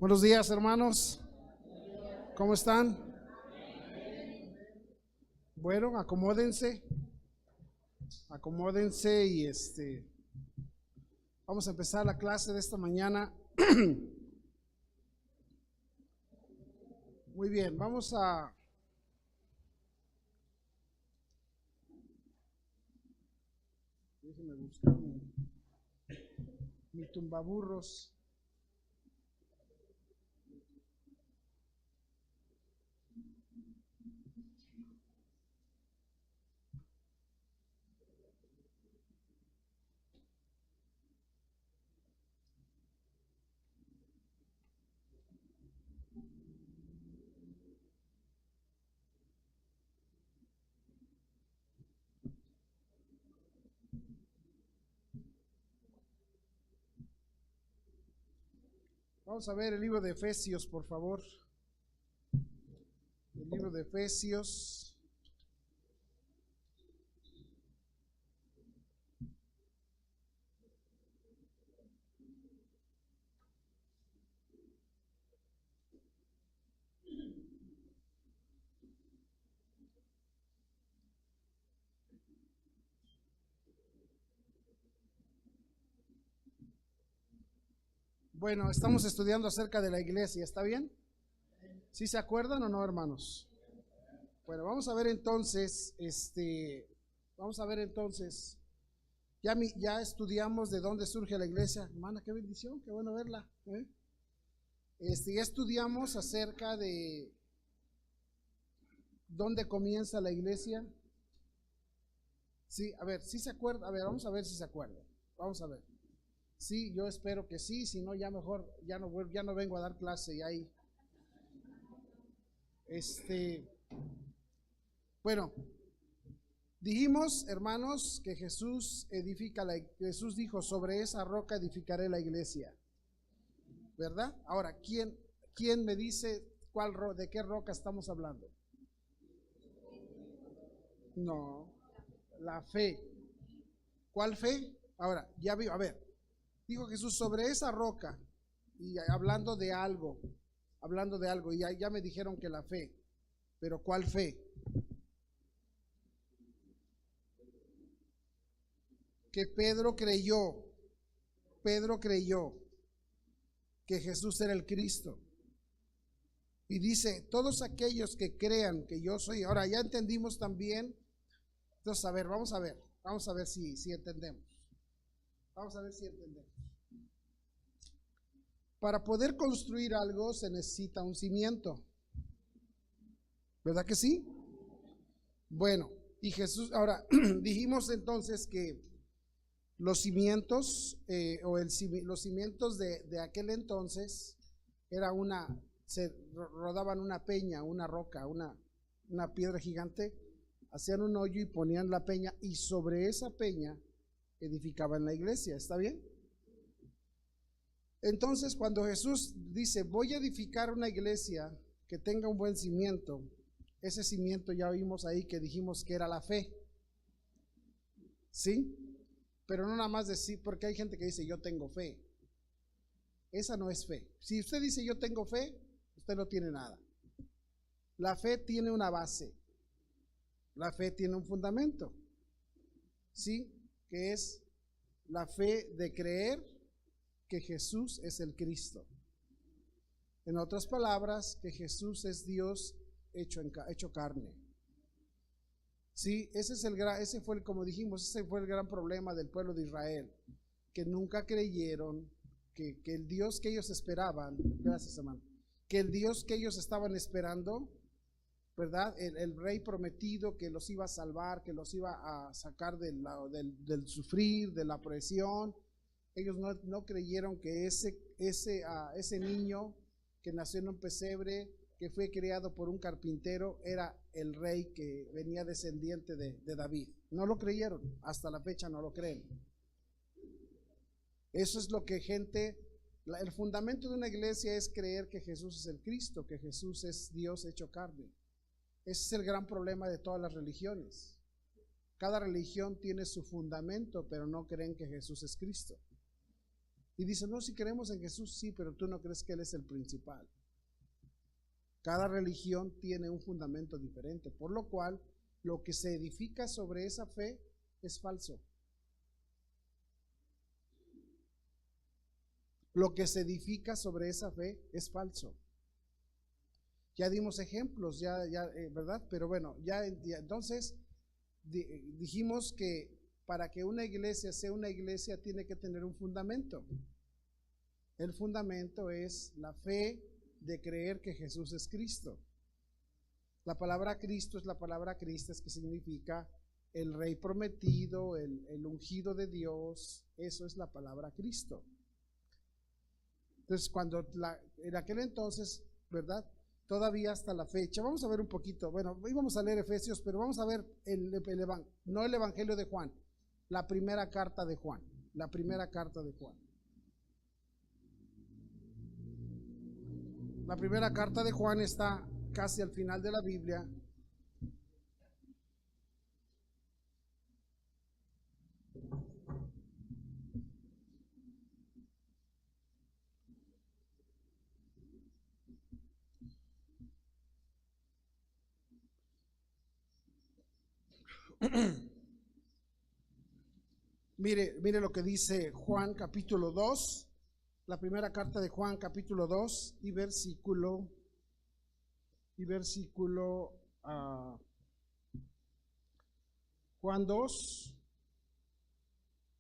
Buenos días, hermanos. ¿Cómo están? Bueno, acomódense y vamos a empezar la clase de esta mañana. Muy bien, déjenme buscar mi tumbaburros. Vamos a ver el libro de Efesios, por favor. El libro de Efesios. Bueno, estamos estudiando acerca de la iglesia, ¿está bien? ¿Sí se acuerdan o no, hermanos? Bueno, vamos a ver entonces, ya estudiamos de dónde surge la iglesia. Hermana, qué bendición, qué bueno verla, ¿eh? Ya estudiamos acerca de dónde comienza la iglesia. Sí, a ver, ¿sí se acuerda? A ver, vamos a ver si se acuerda. Vamos a ver. Sí, yo espero que sí, si no ya mejor, ya no vengo a dar clase y ahí. Bueno, dijimos, hermanos, que Jesús Jesús dijo, sobre esa roca edificaré la iglesia, ¿verdad? Ahora, ¿quién me dice de qué roca estamos hablando? No, la fe. ¿Cuál fe? Ahora, ya vio, a ver, dijo Jesús, sobre esa roca, y hablando de algo, y ya me dijeron que la fe, pero ¿cuál fe? Que Pedro creyó que Jesús era el Cristo. Y dice, todos aquellos que crean que yo soy, ahora ya entendimos también, entonces a ver, vamos a ver si entendemos. Vamos a ver si entendemos. Para poder construir algo se necesita un cimiento, ¿verdad que sí? Bueno, y Jesús, ahora dijimos entonces que los cimientos los cimientos de aquel entonces se rodaban una peña, una roca, una piedra gigante, hacían un hoyo y ponían la peña y sobre esa peña edificaban la iglesia, ¿está bien? Entonces cuando Jesús dice voy a edificar una iglesia que tenga un buen cimiento, ese cimiento ya vimos ahí que dijimos que era la fe, ¿sí? Pero no nada más decir, porque hay gente que dice yo tengo fe. Esa no es fe. Si usted dice yo tengo fe, usted no tiene nada. La fe tiene una base. La fe tiene un fundamento. ¿Sí? Que es la fe de creer que Jesús es el Cristo. En otras palabras, que Jesús es Dios hecho carne. Sí, como dijimos, ese fue el gran problema del pueblo de Israel, que nunca creyeron que el Dios que ellos esperaban, gracias hermano, que el Dios que ellos estaban esperando, ¿verdad? El rey prometido que los iba a salvar, que los iba a sacar del sufrir, de la opresión, ellos no creyeron que ese niño que nació en un pesebre, que fue criado por un carpintero, era el rey que venía descendiente de David. No lo creyeron, hasta la fecha no lo creen. Eso es lo que el fundamento de una iglesia es creer que Jesús es el Cristo, que Jesús es Dios hecho carne. Ese es el gran problema de todas las religiones. Cada religión tiene su fundamento, pero no creen que Jesús es Cristo. Y dicen, no, si creemos en Jesús, sí, pero tú no crees que Él es el principal. Cada religión tiene un fundamento diferente, por lo cual lo que se edifica sobre esa fe es falso. Lo que se edifica sobre esa fe es falso. Ya dimos ejemplos, ¿verdad? Pero bueno, ya entonces dijimos que para que una iglesia sea una iglesia tiene que tener un fundamento. El fundamento es la fe de creer que Jesús es Cristo. La palabra Cristo es la palabra Cristos, que significa el Rey prometido, el ungido de Dios. Eso es la palabra Cristo. Entonces, en aquel entonces, ¿verdad? Todavía hasta la fecha, vamos a ver un poquito, bueno, hoy vamos a leer Efesios, pero vamos a ver no el Evangelio de Juan, la primera carta de Juan, la primera carta de Juan. La primera carta de Juan está casi al final de la Biblia. Mire lo que dice Juan capítulo 2, la primera carta de Juan capítulo 2 y versículo Juan 2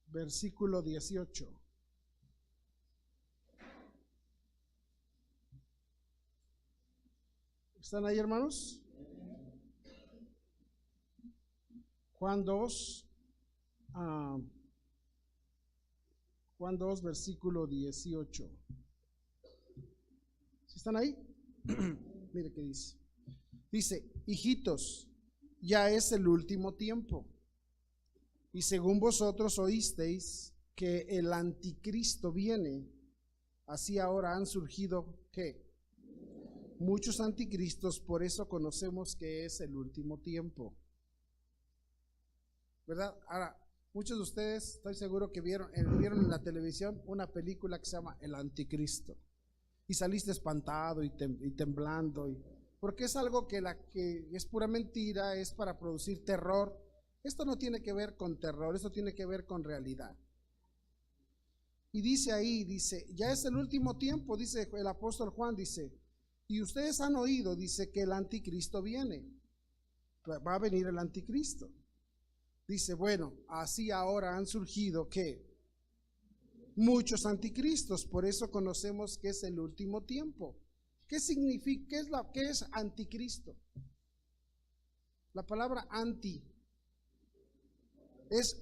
versículo 18. ¿Están ahí, hermanos? Juan 2 versículo 18. ¿Sí están ahí? Mire qué dice. Dice, hijitos, ya es el último tiempo. Y según vosotros oísteis que el anticristo viene, así ahora han surgido, ¿qué? Muchos anticristos, por eso conocemos que es el último tiempo. ¿Verdad? Ahora, muchos de ustedes, estoy seguro que vieron en la televisión una película que se llama El Anticristo. Y saliste espantado y temblando. Porque es algo que es pura mentira, es para producir terror. Esto no tiene que ver con terror, esto tiene que ver con realidad. Y dice ahí, ya es el último tiempo, dice el apóstol Juan, dice, y ustedes han oído, dice que el anticristo viene. Va a venir el anticristo. Dice, bueno, así ahora han surgido, ¿qué? Muchos anticristos, por eso conocemos que es el último tiempo. ¿Qué significa? ¿Qué es anticristo? La palabra anti es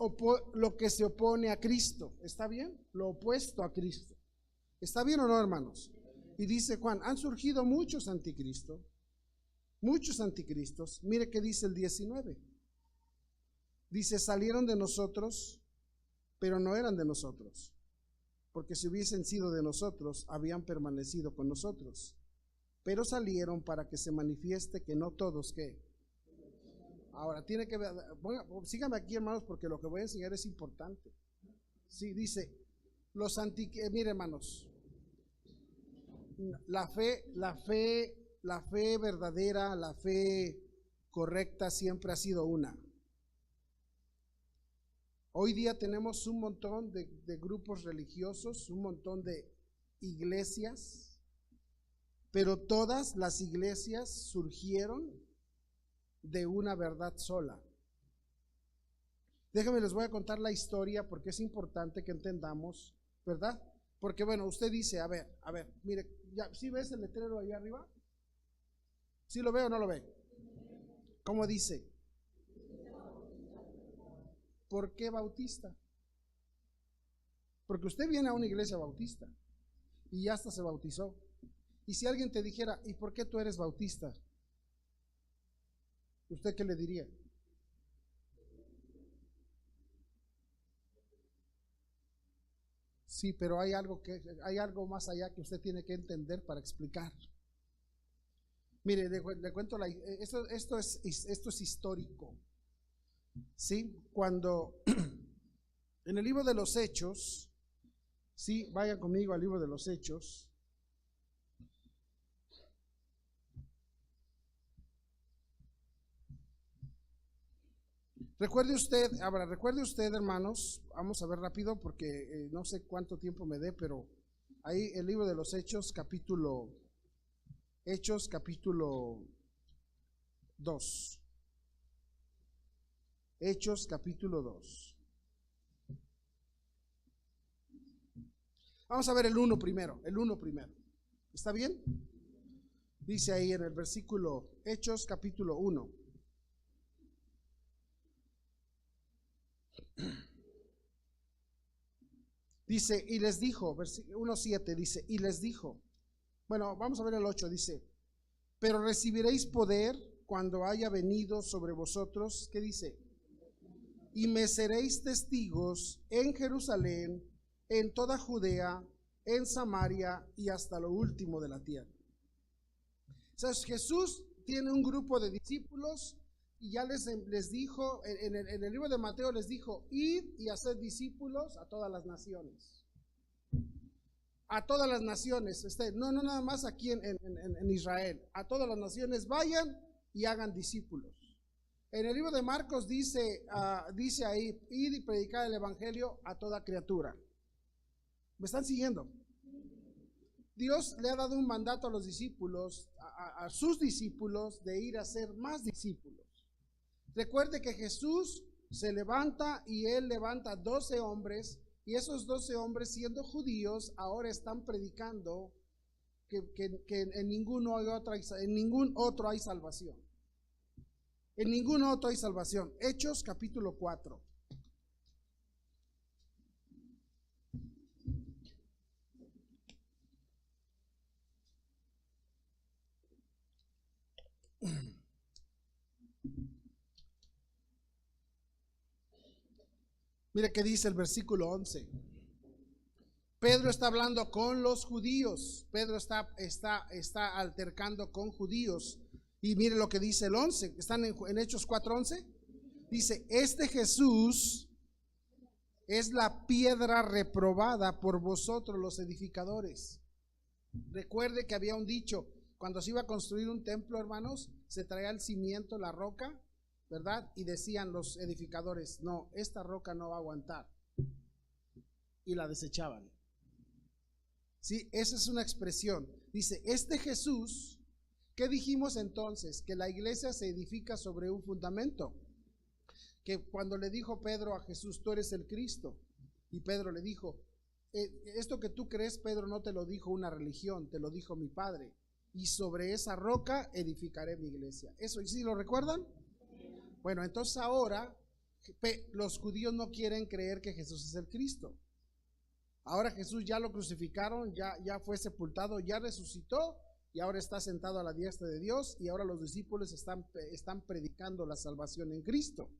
lo que se opone a Cristo. ¿Está bien? Lo opuesto a Cristo. ¿Está bien o no, hermanos? Y dice Juan, han surgido muchos anticristos. Muchos anticristos. Mire qué dice el 19. Dice, salieron de nosotros, pero no eran de nosotros. Porque si hubiesen sido de nosotros, habían permanecido con nosotros. Pero salieron para que se manifieste que no todos, ¿qué? Ahora, tiene que ver, síganme aquí, hermanos, porque lo que voy a enseñar es importante. Sí, dice, mire, hermanos, la fe verdadera, la fe correcta siempre ha sido una. Hoy día tenemos un montón de grupos religiosos, un montón de iglesias, pero todas las iglesias surgieron de una verdad sola. Déjenme, les voy a contar la historia porque es importante que entendamos, ¿verdad? Porque bueno, usted dice, a ver, mire, ¿sí ves el letrero ahí arriba? ¿Sí lo ve o no lo ve? ¿Cómo dice? ¿Por qué bautista? Porque usted viene a una iglesia bautista y ya hasta se bautizó. Y si alguien te dijera, ¿y por qué tú eres bautista? ¿Usted qué le diría? Sí, pero hay algo más allá que usted tiene que entender para explicar. Mire, le cuento esto es histórico. ¿Sí? Cuando en el libro de los Hechos Sí, vayan conmigo al libro de los Hechos. Recuerde usted, hermanos, vamos a ver rápido porque no sé cuánto tiempo me dé, pero ahí el libro de los Hechos, capítulo 2. Hechos, capítulo 2. Vamos a ver el 1 primero. ¿Está bien? Dice ahí en el versículo, Hechos, capítulo 1. Dice, y les dijo, 1:7 dice, y les dijo, bueno, vamos a ver el 8, dice, pero recibiréis poder cuando haya venido sobre vosotros, ¿qué dice? Y me seréis testigos en Jerusalén, en toda Judea, en Samaria y hasta lo último de la tierra. O sea, Jesús tiene un grupo de discípulos y ya les dijo, en el libro de Mateo les dijo, id y haced discípulos a todas las naciones. A todas las naciones, no nada más aquí en Israel, a todas las naciones vayan y hagan discípulos. En el libro de Marcos dice ahí, id y predicar el evangelio a toda criatura. ¿Me están siguiendo? Dios le ha dado un mandato a los discípulos, a sus discípulos, de ir a ser más discípulos. Recuerde que Jesús se levanta y Él levanta 12 hombres, y esos 12 hombres, siendo judíos, ahora están predicando que en ningún otro hay salvación. En ningún otro hay salvación. Hechos capítulo 4. Mire qué dice el versículo 11. Pedro está hablando con los judíos. Pedro está altercando con judíos. Y mire lo que dice el 11. ¿Están en Hechos 4:11? Dice, este Jesús es la piedra reprobada por vosotros los edificadores. Recuerde que había un dicho, cuando se iba a construir un templo, hermanos, se traía el cimiento, la roca, ¿verdad? Y decían los edificadores, no, esta roca no va a aguantar. Y la desechaban. Sí, esa es una expresión. Dice, este Jesús, ¿qué dijimos entonces? Que la iglesia se edifica sobre un fundamento. Que cuando le dijo Pedro a Jesús, tú eres el Cristo. Y Pedro le dijo, esto que tú crees, Pedro, no te lo dijo una religión, te lo dijo mi Padre. Y sobre esa roca edificaré mi iglesia. ¿Eso sí lo recuerdan? Bueno, entonces ahora los judíos no quieren creer que Jesús es el Cristo. Ahora Jesús ya lo crucificaron, ya fue sepultado, ya resucitó y ahora está sentado a la diestra de Dios, y ahora los discípulos están predicando la salvación en Cristo.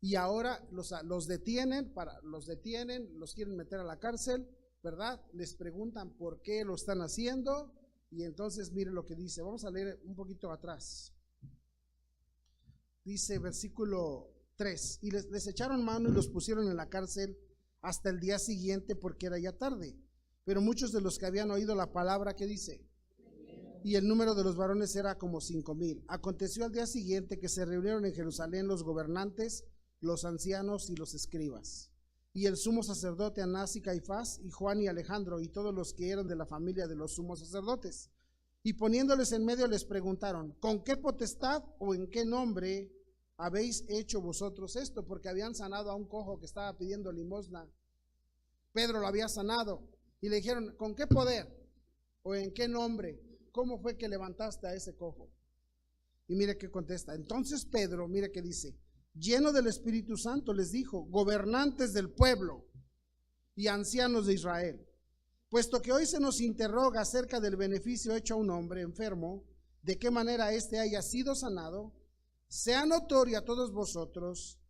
Y ahora los detienen, los quieren meter a la cárcel, ¿verdad? Les preguntan por qué lo están haciendo, y entonces miren lo que dice. Vamos a leer un poquito atrás. Dice versículo 3, y les echaron mano y los pusieron en la cárcel hasta el día siguiente, porque era ya tarde. Pero muchos de los que habían oído la palabra, ¿qué dice? Y el número de los varones era como 5,000. Aconteció al día siguiente que se reunieron en Jerusalén los gobernantes, los ancianos y los escribas, y el sumo sacerdote Anás y Caifás, y Juan y Alejandro, y todos los que eran de la familia de los sumos sacerdotes. Y poniéndoles en medio les preguntaron, ¿con qué potestad o en qué nombre habéis hecho vosotros esto? Porque habían sanado a un cojo que estaba pidiendo limosna. Pedro lo había sanado, y le dijeron, ¿con qué poder o en qué nombre? ¿Cómo fue que levantaste a ese cojo? Y mire qué contesta. Entonces Pedro, mire qué dice, lleno del Espíritu Santo, les dijo, gobernantes del pueblo y ancianos de Israel, puesto que hoy se nos interroga acerca del beneficio hecho a un hombre enfermo, de qué manera éste haya sido sanado, sea notorio a todos vosotros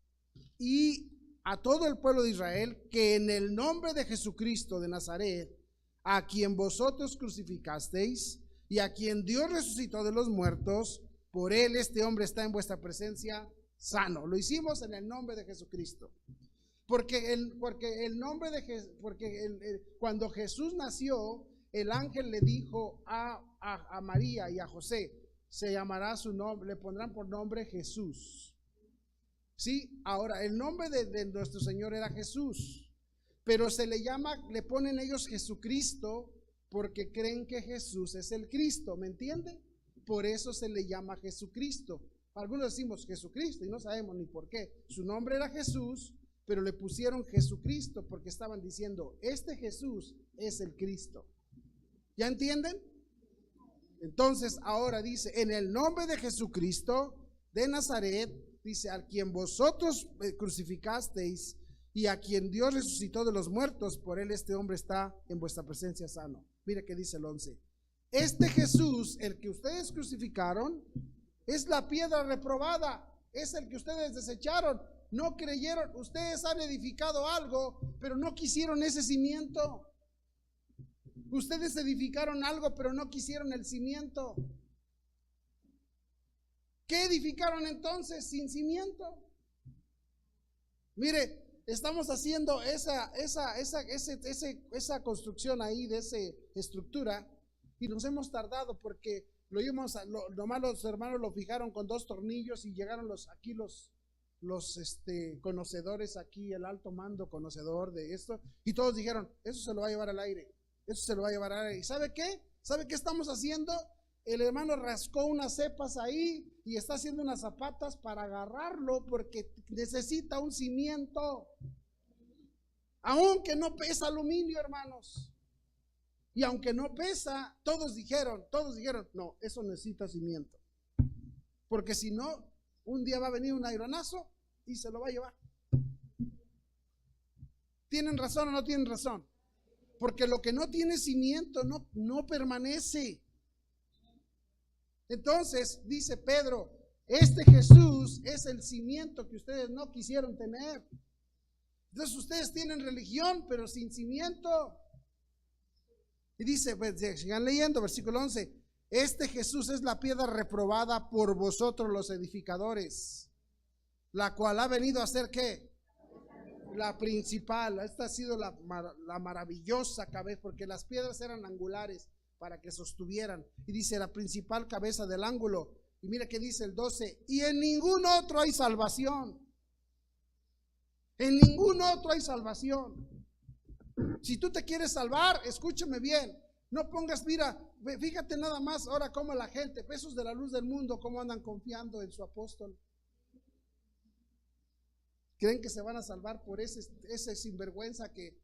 y a todo el pueblo de Israel que en el nombre de Jesucristo de Nazaret, a quien vosotros crucificasteis y a quien Dios resucitó de los muertos, por él este hombre está en vuestra presencia sano. Lo hicimos en el nombre de Jesucristo. Porque el nombre de Jesús, cuando Jesús nació, el ángel le dijo a María y a José, se llamará su nombre, le pondrán por nombre Jesús. Sí, ahora el nombre de nuestro Señor era Jesús, pero le ponen ellos Jesucristo porque creen que Jesús es el Cristo, ¿me entienden? Por eso se le llama Jesucristo. Algunos decimos Jesucristo y no sabemos ni por qué. Su nombre era Jesús, pero le pusieron Jesucristo porque estaban diciendo, este Jesús es el Cristo. ¿Ya entienden? Entonces ahora dice, en el nombre de Jesucristo de Nazaret, dice, a quien vosotros crucificasteis y a quien Dios resucitó de los muertos, por él este hombre está en vuestra presencia sano. Mire que dice el 11. Este Jesús, el que ustedes crucificaron, es la piedra reprobada, es el que ustedes desecharon, no creyeron. Ustedes han edificado algo, pero no quisieron ese cimiento. Ustedes edificaron algo, pero no quisieron el cimiento. ¿Qué edificaron entonces sin cimiento? Mire, estamos haciendo esa construcción ahí de esa estructura y nos hemos tardado porque nomás los hermanos lo fijaron con 2 tornillos y llegaron los conocedores aquí, el alto mando conocedor de esto, y todos dijeron, eso se lo va a llevar al aire, eso se lo va a llevar al aire. ¿Y sabe qué? ¿Sabe qué estamos haciendo? El hermano rascó unas cepas ahí y está haciendo unas zapatas para agarrarlo porque necesita un cimiento. Aunque no pesa aluminio, hermanos. Y aunque no pesa, todos dijeron, no, eso necesita cimiento. Porque si no, un día va a venir un aironazo y se lo va a llevar. ¿Tienen razón o no tienen razón? Porque lo que no tiene cimiento no permanece. Entonces, dice Pedro, este Jesús es el cimiento que ustedes no quisieron tener. Entonces ustedes tienen religión, pero sin cimiento. Y dice, pues sigan leyendo, versículo 11. Este Jesús es la piedra reprobada por vosotros los edificadores, la cual ha venido a ser ¿qué? La principal. Esta ha sido la maravillosa cabeza, porque las piedras eran angulares para que sostuvieran. Y dice la principal cabeza del ángulo. Y mira que dice el 12, y en ningún otro hay salvación. En ningún otro hay salvación. Si tú te quieres salvar, escúchame bien. No pongas, mira, fíjate nada más ahora cómo la gente, esos de la luz del mundo, cómo andan confiando en su apóstol. Creen que se van a salvar por ese sinvergüenza que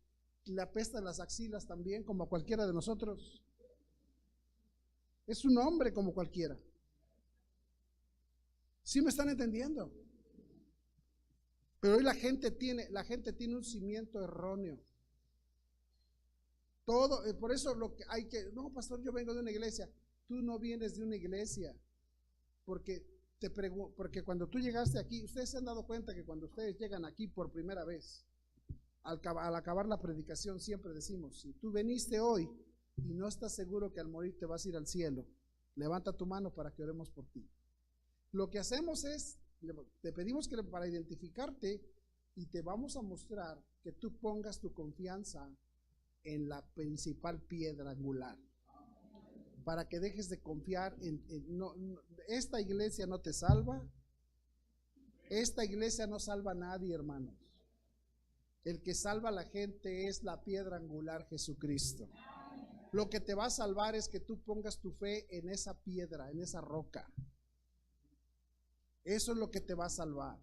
le apesta las axilas también, como a cualquiera de nosotros. Es un hombre como cualquiera. ¿Sí me están entendiendo? Pero hoy la gente tiene un cimiento erróneo. Todo, por eso lo que hay que, no, pastor, yo vengo de una iglesia. Tú no vienes de una iglesia, porque cuando tú llegaste aquí, ustedes se han dado cuenta que cuando ustedes llegan aquí por primera vez, al acabar la predicación siempre decimos, si tú viniste hoy y no estás seguro que al morir te vas a ir al cielo, levanta tu mano para que oremos por ti. Lo que hacemos es, te pedimos que para identificarte y te vamos a mostrar que tú pongas tu confianza en la principal piedra angular, para que dejes de confiar esta iglesia no te salva, esta iglesia no salva a nadie, hermanos. El que salva a la gente es la piedra angular, Jesucristo. Lo que te va a salvar es que tú pongas tu fe en esa piedra, en esa roca. Eso es lo que te va a salvar.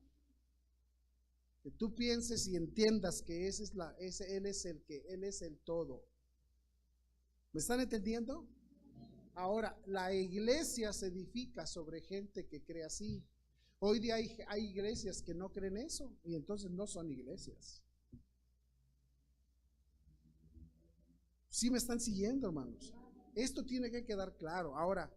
Que tú pienses y entiendas que Él es el todo. ¿Me están entendiendo? Ahora, la iglesia se edifica sobre gente que cree así. Hoy día hay iglesias que no creen eso y entonces no son iglesias. ¿Sí me están siguiendo, hermanos? Esto tiene que quedar claro. Ahora,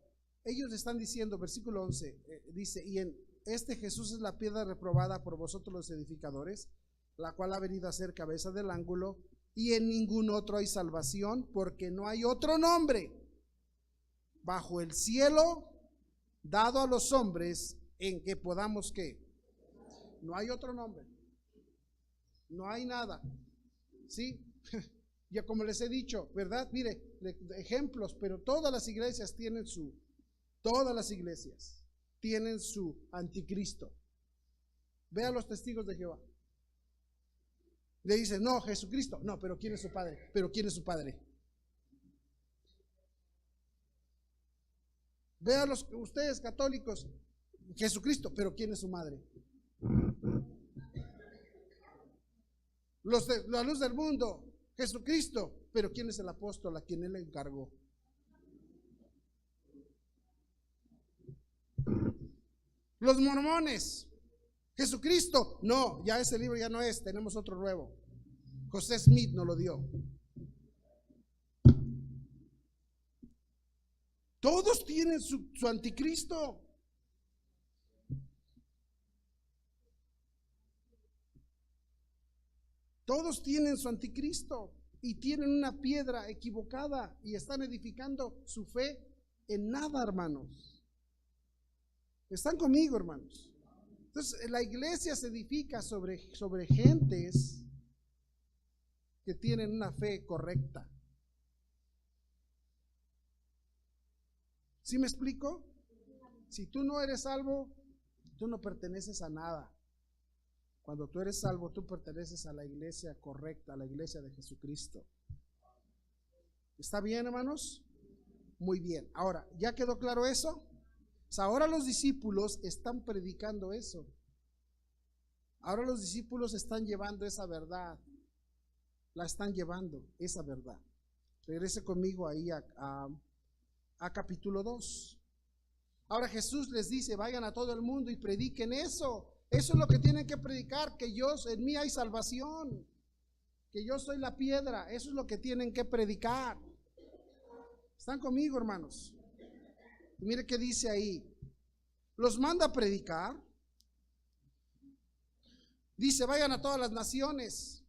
ellos están diciendo, versículo 11, dice, y en este Jesús es la piedra reprobada por vosotros los edificadores, la cual ha venido a ser cabeza del ángulo, y en ningún otro hay salvación, porque no hay otro nombre bajo el cielo dado a los hombres en que podamos ¿qué? No hay otro nombre. No hay nada. ¿Sí? Ya como les he dicho, ¿verdad? Mire, ejemplos, pero todas las iglesias tienen su anticristo. Ve a los testigos de Jehová. Le dicen, no, Jesucristo. No, pero ¿quién es su padre? Pero ¿quién es su padre? Ve a ustedes católicos, Jesucristo, pero ¿quién es su madre? Los de la luz del mundo, Jesucristo, pero ¿quién es el apóstol a quien él le encargó? Los mormones, Jesucristo, no, ya ese libro ya no es, tenemos otro nuevo. José Smith nos lo dio. Todos tienen su anticristo. Todos tienen su anticristo y tienen una piedra equivocada y están edificando su fe en nada, hermanos. ¿Están conmigo, hermanos? Entonces, la iglesia se edifica sobre gentes que tienen una fe correcta. ¿Sí me explico? Si tú no eres salvo, tú no perteneces a nada. Cuando tú eres salvo, tú perteneces a la iglesia correcta, a la iglesia de Jesucristo. ¿Está bien, hermanos? Muy bien. Ahora, ¿ya quedó claro eso? Ahora los discípulos están predicando eso. Ahora los discípulos están llevando esa verdad. La están llevando, esa verdad. Regrese conmigo ahí a capítulo 2. Ahora Jesús les dice, vayan a todo el mundo y prediquen eso. Eso es lo que tienen que predicar, que en mí hay salvación, que yo soy la piedra. Eso es lo que tienen que predicar. ¿Están conmigo, hermanos? Y mire qué dice ahí. Los manda a predicar. Dice, vayan a todas las naciones.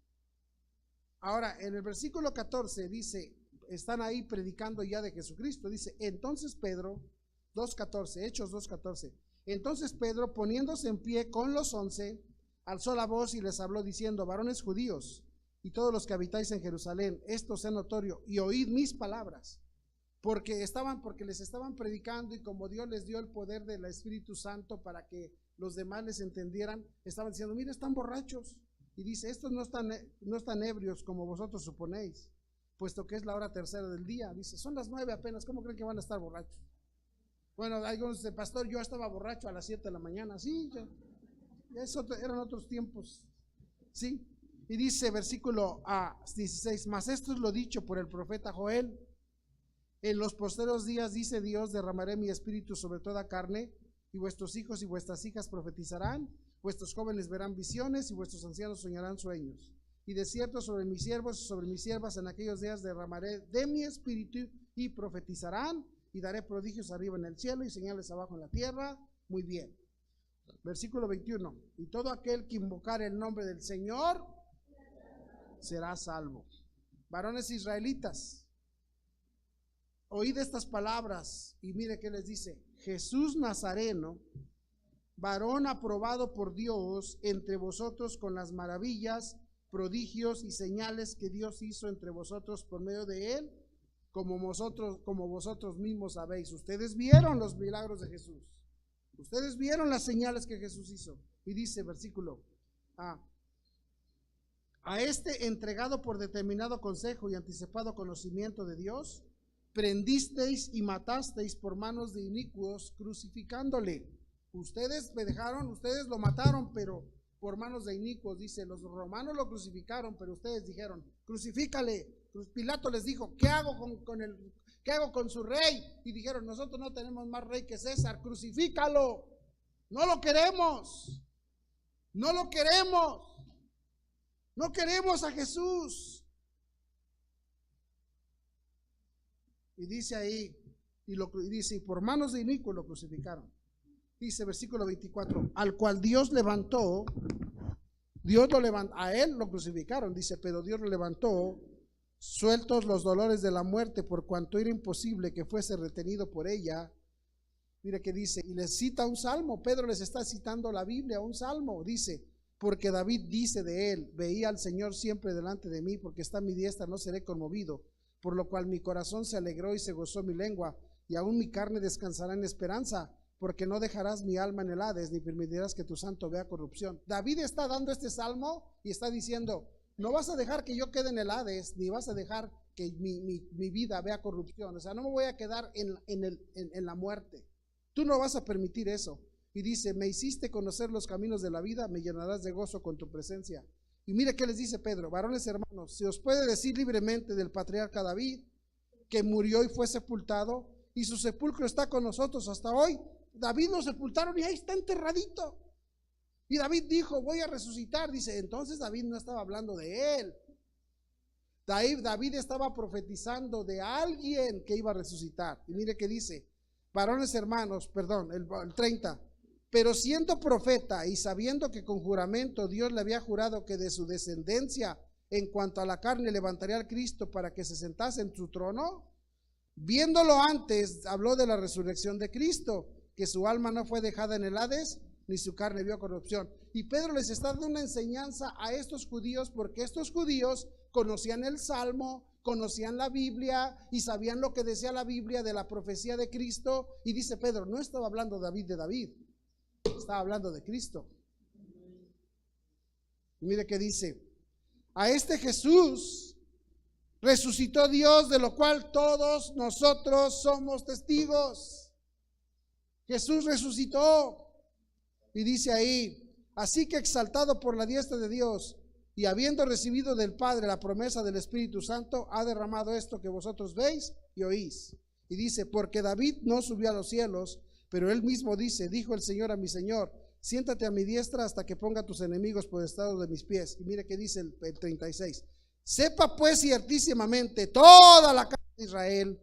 Ahora, en el versículo 14 dice, están ahí predicando ya de Jesucristo. Dice, entonces Pedro, 2:14, Hechos 2:14. Entonces Pedro, poniéndose en pie con los 11, alzó la voz y les habló diciendo, varones judíos y todos los que habitáis en Jerusalén, esto sea notorio y oíd mis palabras, porque les estaban predicando, y como Dios les dio el poder del Espíritu Santo para que los demás les entendieran, estaban diciendo, mira, están borrachos. Y dice, estos no están ebrios como vosotros suponéis, puesto que es la hora tercera del día. Dice, son las 9 apenas, ¿cómo creen que van a estar borrachos? Bueno, algunos dicen, pastor, yo estaba borracho a las 7 de la mañana. Sí, eran otros tiempos. Sí. Y dice, versículo 16, mas esto es lo dicho por el profeta Joel. En los posteros días, dice Dios, derramaré mi espíritu sobre toda carne, y vuestros hijos y vuestras hijas profetizarán, vuestros jóvenes verán visiones, y vuestros ancianos soñarán sueños. Y de cierto sobre mis siervos y sobre mis siervas en aquellos días derramaré de mi espíritu, y profetizarán, y daré prodigios arriba en el cielo y señales abajo en la tierra. Muy bien. Versículo 21. Y todo aquel que invocare el nombre del Señor será salvo. Varones israelitas, oíd estas palabras, y mire qué les dice. Jesús Nazareno, varón aprobado por Dios entre vosotros con las maravillas, prodigios y señales que Dios hizo entre vosotros por medio de él, como vosotros mismos sabéis. Ustedes vieron los milagros de Jesús, ustedes vieron las señales que Jesús hizo. Y dice versículo a este entregado por determinado consejo y anticipado conocimiento de Dios, prendisteis y matasteis por manos de inicuos, crucificándole. Ustedes ustedes lo mataron, pero por manos de inicuos. Dice, los romanos lo crucificaron, pero ustedes dijeron, crucifícale. Pilato les dijo, ¿qué hago con su rey? Y dijeron, nosotros no tenemos más rey que César, crucifícalo. No lo queremos. No lo queremos. No queremos a Jesús. Y dice ahí, y dice, y por manos de inicuos lo crucificaron. Dice versículo 24, al cual Dios levantó, a él lo crucificaron, dice, pero Dios lo levantó, sueltos los dolores de la muerte, por cuanto era imposible que fuese retenido por ella. Mira que dice, y les cita un salmo. Pedro les está citando la Biblia, un salmo. Dice, Porque David dice de él: veía al Señor siempre delante de mí, porque está a mi diestra, no seré conmovido. Por lo cual mi corazón se alegró y se gozó mi lengua, y aún mi carne descansará en esperanza, porque no dejarás mi alma en el Hades, ni permitirás que tu santo vea corrupción. David está dando este salmo y está diciendo: no vas a dejar que yo quede en el Hades, ni vas a dejar que mi vida vea corrupción. O sea, no me voy a quedar en la muerte. Tú no vas a permitir eso. Y dice: me hiciste conocer los caminos de la vida, me llenarás de gozo con tu presencia. Y mire qué les dice Pedro: varones hermanos, se os puede decir libremente del patriarca David, que murió y fue sepultado, y su sepulcro está con nosotros hasta hoy. David lo sepultaron y ahí está enterradito. Y David dijo: voy a resucitar. Dice, entonces David no estaba hablando de él. David estaba profetizando de alguien que iba a resucitar. Y mire qué dice: varones hermanos, perdón, el 30. Pero siendo profeta y sabiendo que con juramento Dios le había jurado que de su descendencia en cuanto a la carne levantaría al Cristo para que se sentase en su trono, viéndolo antes, habló de la resurrección de Cristo, que su alma no fue dejada en el Hades, ni su carne vio corrupción. Y Pedro les está dando una enseñanza a estos judíos, porque estos judíos conocían el Salmo, conocían la Biblia y sabían lo que decía la Biblia de la profecía de Cristo. Y dice Pedro: no estaba hablando David de David, estaba hablando de Cristo. Y mire que dice: a este Jesús resucitó Dios, de lo cual todos nosotros somos testigos. Jesús resucitó. Y dice ahí: así que exaltado por la diestra de Dios y habiendo recibido del Padre la promesa del Espíritu Santo, ha derramado esto que vosotros veis y oís. Y dice: porque David no subió a los cielos, pero él mismo dice: dijo el Señor a mi Señor, siéntate a mi diestra hasta que ponga a tus enemigos por estrado de mis pies. Y mire que dice el 36: sepa pues ciertísimamente toda la casa de Israel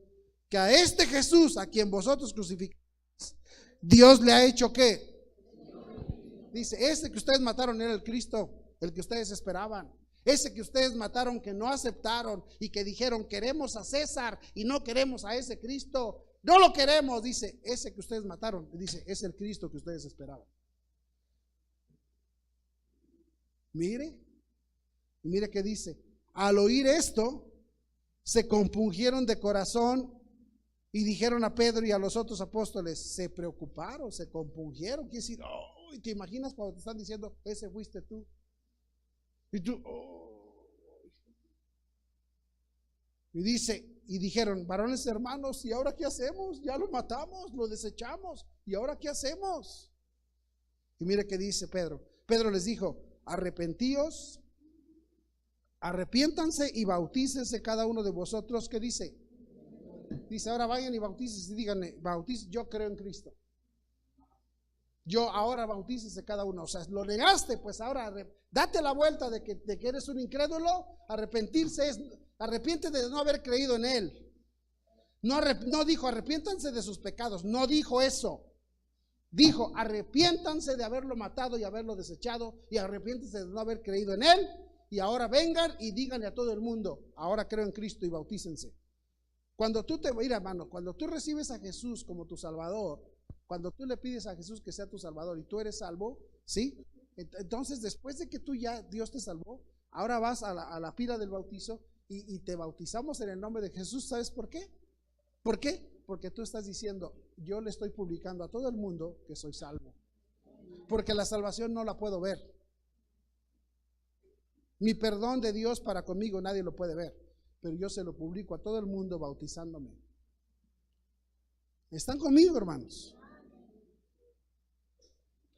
que a este Jesús, a quien vosotros crucificáis, Dios le ha hecho ¿qué? Dice: ese que ustedes mataron era el Cristo, el que ustedes esperaban. Ese que ustedes mataron, que no aceptaron y que dijeron: queremos a César y no queremos a ese Cristo. No lo queremos. Dice: ese que ustedes mataron, dice, es el Cristo que ustedes esperaban. Mire, y mire que dice: al oír esto, se compungieron de corazón y dijeron a Pedro y a los otros apóstoles. Se preocuparon, se compungieron. Quiere decir, oh, ¿te imaginas cuando te están diciendo: ese fuiste tú? Y tú, oh. Y dice, y dijeron: varones hermanos, ¿y ahora qué hacemos? Ya lo matamos, lo desechamos, ¿y ahora qué hacemos? Y mire que dice Pedro. Pedro les dijo: arrepentíos, arrepiéntanse y bautícense cada uno de vosotros. ¿Qué dice? Dice: ahora vayan y bautícense y díganle: yo creo en Cristo. Yo ahora bautícese cada uno. O sea, lo negaste, pues ahora date la vuelta de que eres un incrédulo. Arrepentirse es: arrepiéntete de no haber creído en Él. No dijo arrepiéntanse de sus pecados, no dijo eso. Dijo: arrepiéntanse de haberlo matado y haberlo desechado, y arrepiéntanse de no haber creído en Él, y ahora vengan y díganle a todo el mundo: ahora creo en Cristo, y bautícense. Cuando tú mira, hermano, cuando tú recibes a Jesús como tu Salvador, cuando tú le pides a Jesús que sea tu Salvador y tú eres salvo, ¿sí? Entonces, después de que tú ya, Dios te salvó, ahora vas a la pila del bautizo y te bautizamos en el nombre de Jesús. ¿Sabes por qué? ¿Por qué? Porque tú estás diciendo: yo le estoy publicando a todo el mundo que soy salvo. Porque la salvación no la puedo ver. Mi perdón de Dios para conmigo nadie lo puede ver, pero yo se lo publico a todo el mundo bautizándome. ¿Están conmigo, hermanos?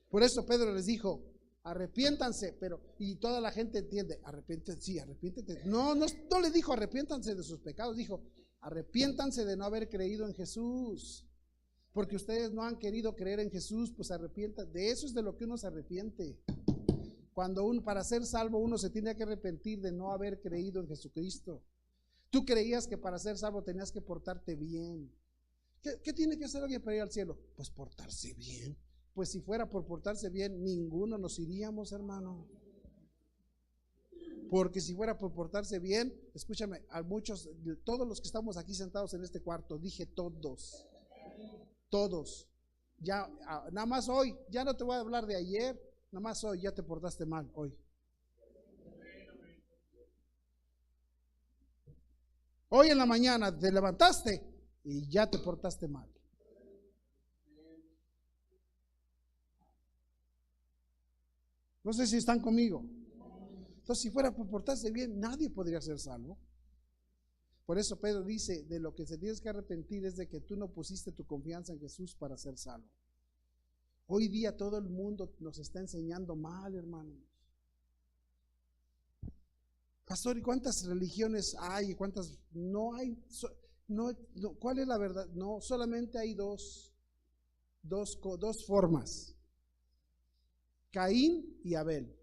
Por eso Pedro les dijo: arrepiéntanse, y toda la gente entiende: arrepiéntete, sí, arrepiéntete. No le dijo arrepiéntanse de sus pecados, dijo: arrepiéntanse de no haber creído en Jesús. Porque ustedes no han querido creer en Jesús, pues arrepientan. De eso es de lo que uno se arrepiente. Para ser salvo uno se tiene que arrepentir de no haber creído en Jesucristo. Tú creías que para ser salvo tenías que portarte bien. ¿Qué tiene que hacer alguien para ir al cielo? Pues portarse bien. Pues si fuera por portarse bien, ninguno nos iríamos, hermano. Porque si fuera por portarse bien, escúchame, todos los que estamos aquí sentados en este cuarto, dije todos, ya, nada más hoy, ya no te voy a hablar de ayer, Nada más hoy ya te portaste mal, hoy. Hoy en la mañana te levantaste y ya te portaste mal. No sé si están conmigo. Entonces, si fuera por portarse bien, nadie podría ser salvo. Por eso Pedro dice, de lo que se tienes que arrepentir es de que tú no pusiste tu confianza en Jesús para ser salvo. Hoy día todo el mundo nos está enseñando mal, hermanos. Pastor, ¿y cuántas religiones hay? ¿Cuántas? No hay. No, ¿cuál es la verdad? No, solamente hay dos formas. Caín y Abel.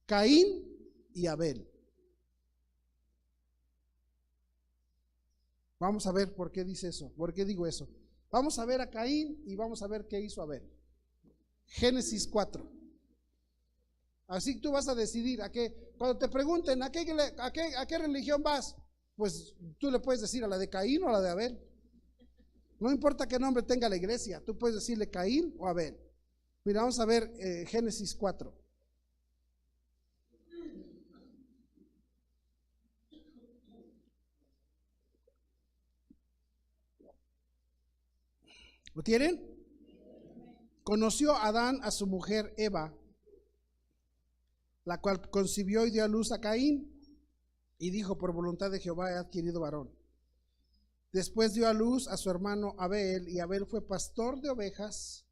Caín y Abel. Vamos a ver por qué dice eso, por qué digo eso. Vamos a ver a Caín y vamos a ver qué hizo Abel. Génesis 4. Así tú vas a decidir cuando te pregunten ¿a qué religión vas? Pues tú le puedes decir a la de Caín o a la de Abel. No importa qué nombre tenga la iglesia, tú puedes decirle Caín o Abel. Mira, vamos a ver Génesis 4. ¿Lo tienen? Conoció Adán a su mujer Eva, la cual concibió y dio a luz a Caín, y dijo, por voluntad de Jehová he adquirido varón. Después dio a luz a su hermano Abel, y Abel fue pastor de ovejas,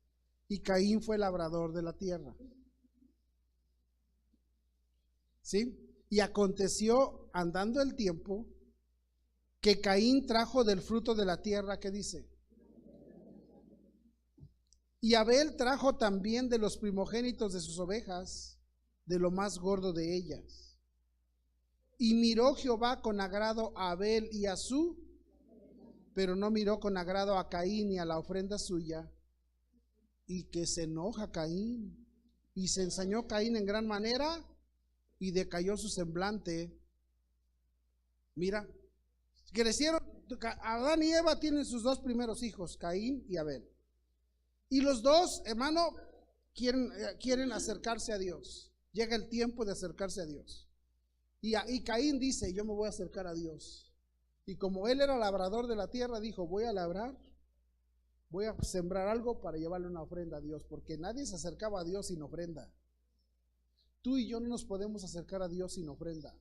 y Caín fue labrador de la tierra. ¿Sí? Y aconteció, andando el tiempo, que Caín trajo del fruto de la tierra, ¿qué dice? Y Abel trajo también de los primogénitos de sus ovejas, de lo más gordo de ellas. Y miró Jehová con agrado a Abel y a su, pero no miró con agrado a Caín y a la ofrenda suya. Y que se enoja Caín, y se ensañó Caín en gran manera, y decayó su semblante. Mira, crecieron, Adán y Eva tienen sus dos primeros hijos, Caín y Abel. Y los dos, hermano, quieren acercarse a Dios. Llega el tiempo de acercarse a Dios. Y Caín dice, yo me voy a acercar a Dios. Y como él era labrador de la tierra, dijo, voy a labrar, voy a sembrar algo para llevarle una ofrenda a Dios, porque nadie se acercaba a Dios sin ofrenda. Tú y yo no nos podemos acercar a Dios sin ofrenda.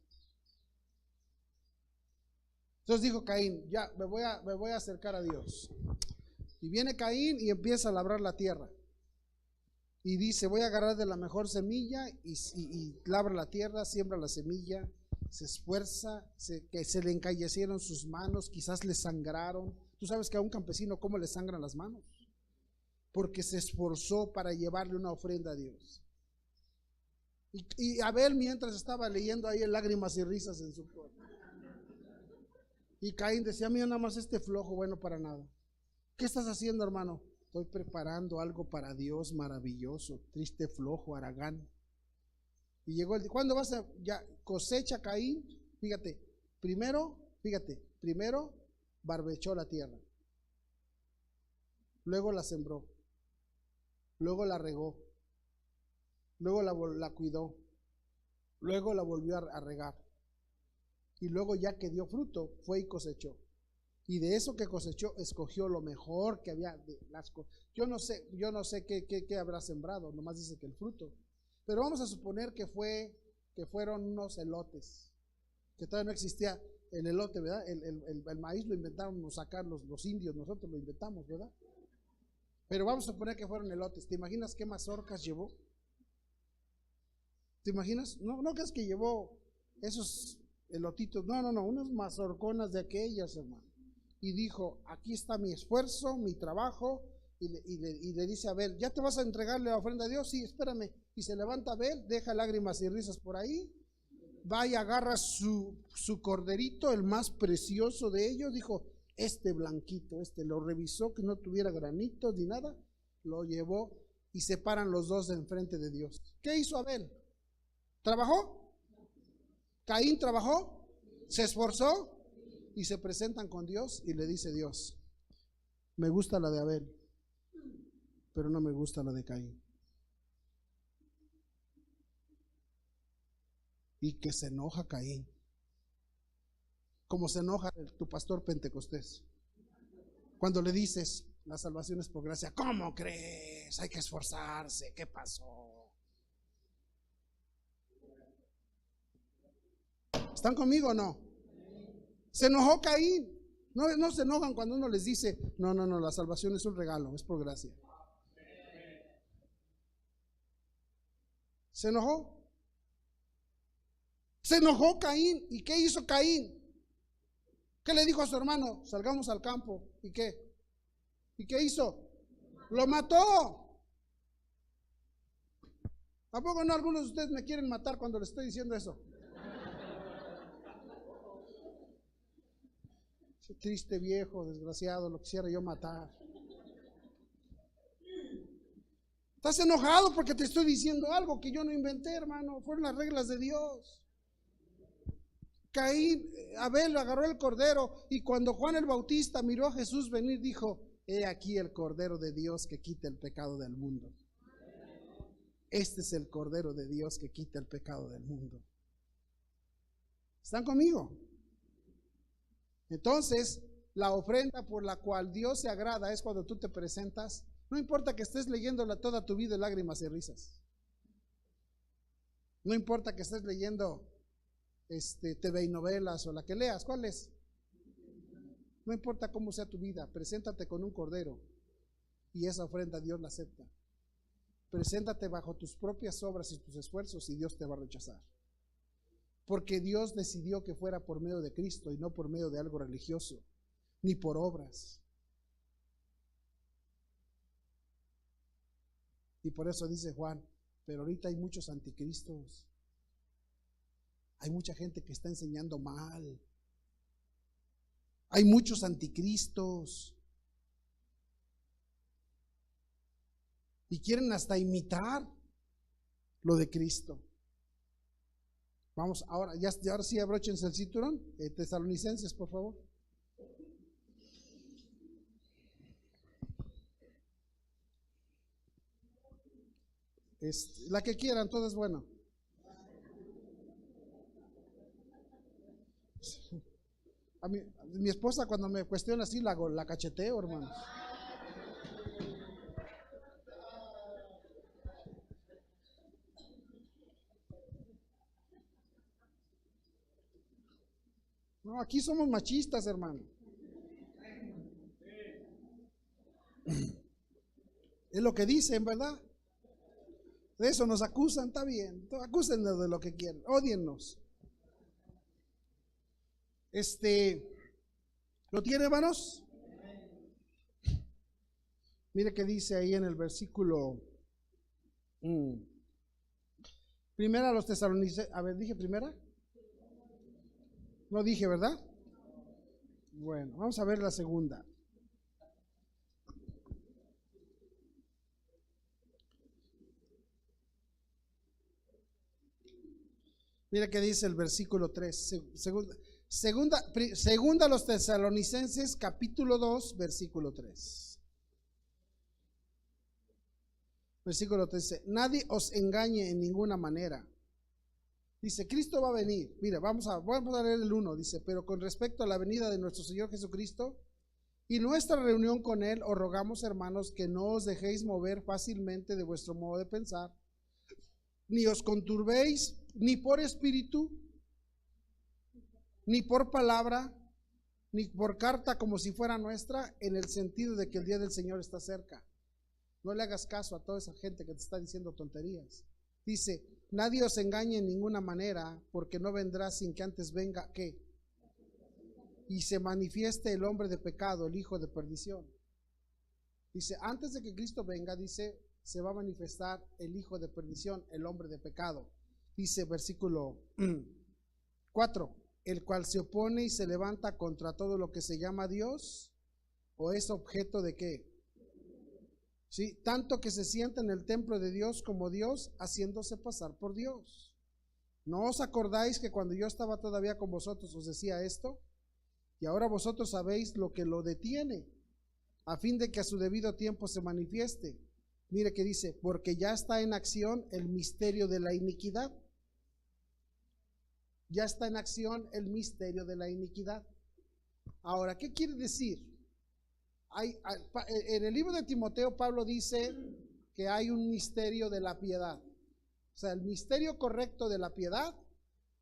Entonces dijo Caín, ya me voy a acercar a Dios. Y viene Caín y empieza a labrar la tierra. Y dice, voy a agarrar de la mejor semilla y labra la tierra, siembra la semilla, se esfuerza, que se le encallecieron sus manos, quizás le sangraron. Tú sabes que a un campesino, ¿cómo le sangran las manos? Porque se esforzó para llevarle una ofrenda a Dios. Y Abel, mientras estaba leyendo ahí, lágrimas y risas en su cuerpo. Y Caín decía, mira, nada más este flojo, bueno para nada. ¿Qué estás haciendo, hermano? Estoy preparando algo para Dios maravilloso, triste, flojo, haragán. Y llegó el día, ¿cuándo vas a ya cosecha Caín? Fíjate, primero barbechó la tierra, luego la sembró, luego la regó, luego la cuidó, luego la volvió a regar, y luego ya que dio fruto, fue y cosechó. Y de eso que cosechó, escogió lo mejor que había de las cosas. Yo no sé qué habrá sembrado, nomás dice que el fruto. Pero vamos a suponer que fueron unos elotes, que todavía no existía el elote, ¿verdad? El maíz lo inventaron sacar los indios, nosotros lo inventamos, ¿verdad? Pero vamos a suponer que fueron elotes. ¿Te imaginas qué mazorcas llevó? ¿Te imaginas? No crees que llevó esos elotitos, no, unas mazorconas de aquellas, hermano. Y dijo, aquí está mi esfuerzo, mi trabajo, y le dice a Abel, ¿ya te vas a entregarle la ofrenda a Dios? Sí, espérame. Y se levanta Abel, deja lágrimas y risas por ahí, va y agarra su corderito, el más precioso de ellos, dijo, este blanquito, lo revisó que no tuviera granitos ni nada, lo llevó y se paran los dos enfrente de Dios. ¿Qué hizo Abel? ¿Trabajó? ¿Caín trabajó? ¿Se esforzó? Y se presentan con Dios y le dice Dios, me gusta la de Abel, pero no me gusta la de Caín. Y que se enoja Caín, como se enoja tu pastor pentecostés cuando le dices la salvación es por gracia. ¿Cómo crees? Hay que esforzarse. ¿Qué pasó? ¿Están conmigo o no? Se enojó Caín. No se enojan cuando uno les dice, no, la salvación es un regalo, es por gracia. Se enojó. Se enojó Caín. ¿Y qué hizo Caín? ¿Qué le dijo a su hermano? Salgamos al campo. ¿Y qué? ¿Y qué hizo? Lo mató. ¿A poco no algunos de ustedes me quieren matar cuando les estoy diciendo eso? Ese triste viejo, desgraciado, lo quisiera yo matar. Estás enojado porque te estoy diciendo algo que yo no inventé, hermano. Fueron las reglas de Dios. Caín, Abel agarró el cordero, y cuando Juan el Bautista miró a Jesús venir, dijo: he aquí el cordero de Dios que quita el pecado del mundo. Este es el cordero de Dios que quita el pecado del mundo. ¿Están conmigo? Entonces, la ofrenda por la cual Dios se agrada es cuando tú te presentas. No importa que estés leyéndola toda tu vida, lágrimas y risas. No importa que estés leyendo TV y novelas o la que leas, ¿cuál es? No importa cómo sea tu vida, preséntate con un cordero y esa ofrenda Dios la acepta. Preséntate bajo tus propias obras y tus esfuerzos y Dios te va a rechazar. Porque Dios decidió que fuera por medio de Cristo y no por medio de algo religioso, ni por obras. Y por eso dice Juan, pero ahorita hay muchos anticristos. Hay mucha gente que está enseñando mal. Hay muchos anticristos. Y quieren hasta imitar lo de Cristo. Vamos, ahora sí abróchense el cinturón. Tesalonicenses, por favor. La que quieran, todo es bueno. A mi esposa cuando me cuestiona así la cacheteo, hermanos. No, aquí somos machistas, hermano. Es lo que dicen, ¿verdad? De eso nos acusan, está bien. Acúsennos de lo que quieran, ódiennos. ¿Lo tiene, hermanos? Mire que dice ahí en el versículo primera a los tesalonicenses. A ver, ¿dije primera? No dije, ¿verdad? Bueno, vamos a ver la segunda. Mira que dice el versículo 3. Segunda a los tesalonicenses, capítulo 2, versículo 3. Versículo 3 dice: nadie os engañe en ninguna manera. Dice, Cristo va a venir. Mira, vamos a leer el 1. Dice, pero con respecto a la venida de nuestro Señor Jesucristo y nuestra reunión con Él, os rogamos, hermanos, que no os dejéis mover fácilmente de vuestro modo de pensar, ni os conturbéis, ni por espíritu, ni por palabra, ni por carta como si fuera nuestra, en el sentido de que el día del Señor está cerca. No le hagas caso a toda esa gente que te está diciendo tonterías. Dice, nadie os engañe en ninguna manera, porque no vendrá sin que antes venga, ¿qué? Y se manifieste el hombre de pecado, el hijo de perdición. Dice, antes de que Cristo venga, dice, se va a manifestar el hijo de perdición, el hombre de pecado. Dice versículo 4, el cual se opone y se levanta contra todo lo que se llama Dios, o es objeto de ¿qué? ¿Sí? Tanto que se sienta en el templo de Dios como Dios, haciéndose pasar por Dios. ¿No os acordáis que cuando yo estaba todavía con vosotros os decía esto? Y ahora vosotros sabéis lo que lo detiene, a fin de que a su debido tiempo se manifieste. Mire que dice, porque ya está en acción el misterio de la iniquidad, ya está en acción el misterio de la iniquidad. Ahora, ¿qué quiere decir? En el libro de Timoteo, Pablo dice que hay un misterio de la piedad. O sea, el misterio correcto de la piedad.